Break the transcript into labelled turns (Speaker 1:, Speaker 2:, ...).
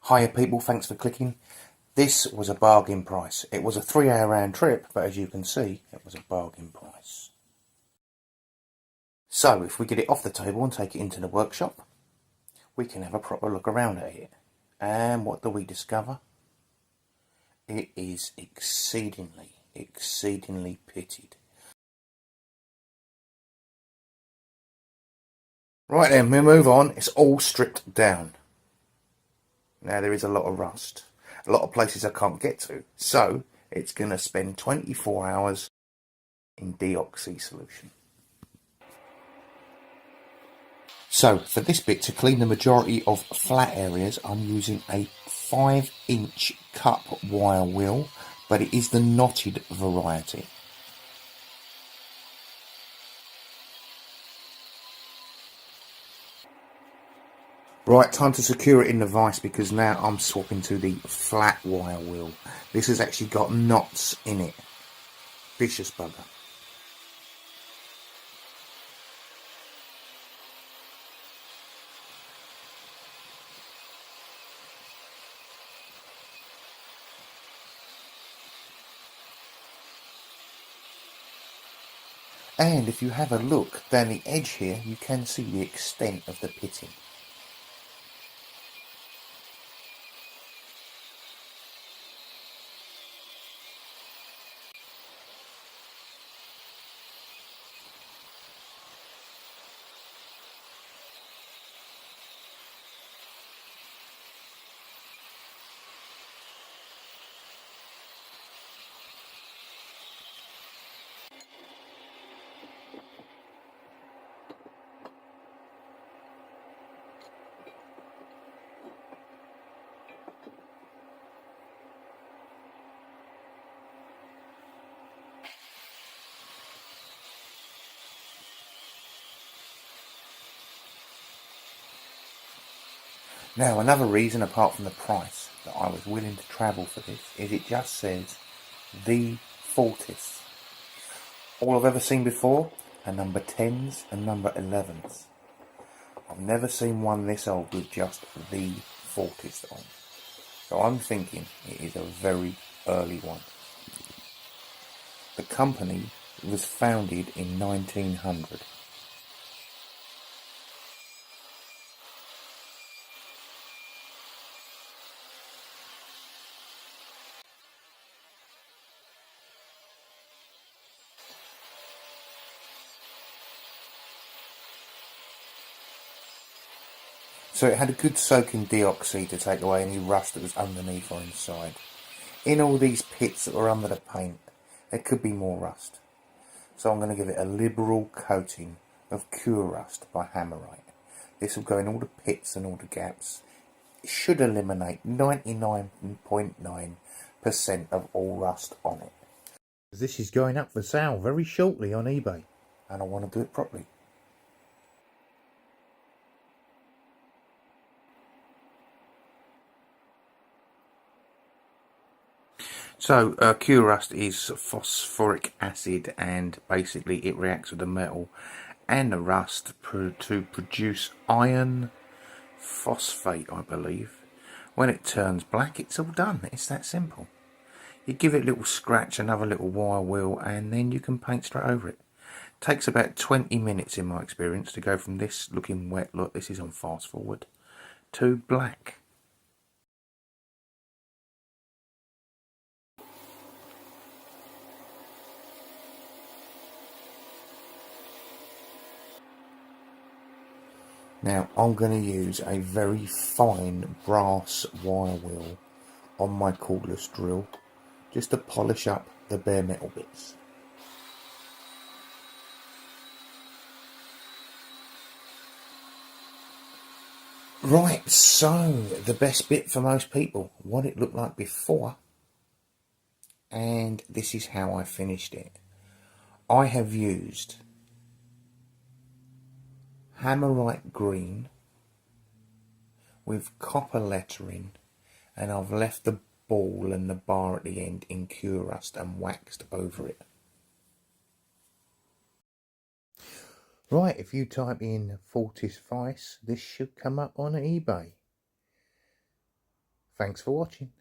Speaker 1: Hiya people, thanks for clicking. This was a bargain price. It was a 3-hour round trip, but as you can see, it was a bargain price. So if we get it off the table and take it into the workshop, we can have a proper look around at it. And what do we discover? It is exceedingly pitted. Right then, we move on. It's all stripped down. Now there is a lot of rust. A lot of places I can't get to. So it's going to spend 24 hours in deoxy solution. So for this bit, to clean the majority of flat areas, I'm using a 5-inch cup wire wheel, but it is the knotted variety. Right, time to secure it in the vise, because now I'm swapping to the flat wire wheel. This has actually got knots in it. Vicious bugger. And if you have a look down the edge here, you can see the extent of the pitting. Now, another reason, apart from the price, that I was willing to travel for this is it just says the Fortis. All I've ever seen before are number 10s and number 11s. I've never seen one this old with just the Fortis on. So I'm thinking it is a very early one. The company was founded in 1900. So it had a good soak in deoxy to take away any rust that was underneath or inside. In all these pits that were under the paint, there could be more rust. So I'm going to give it a liberal coating of Cure Rust by Hammerite. This will go in all the pits and all the gaps. It should eliminate 99.9% of all rust on it. This is going up for sale very shortly on eBay, and I want to do it properly. So, Cure Rust is phosphoric acid, and basically it reacts with the metal and the rust to produce iron phosphate, I believe. When it turns black, it's all done. It's that simple. You give it a little scratch, another little wire wheel, and then you can paint straight over it. Takes about 20 minutes in my experience to go from this looking wet, look, this is on fast forward, to black. Now I'm going to use a very fine brass wire wheel on my cordless drill just to polish up the bare metal bits. Right, so the best bit for most people, what it looked like before, and this is how I finished it. I have used Hammerite green with copper lettering, and I've left the ball and the bar at the end in Cure Rust and waxed over it. Right, if you type in Fortis Vise, this should come up on eBay. Thanks for watching.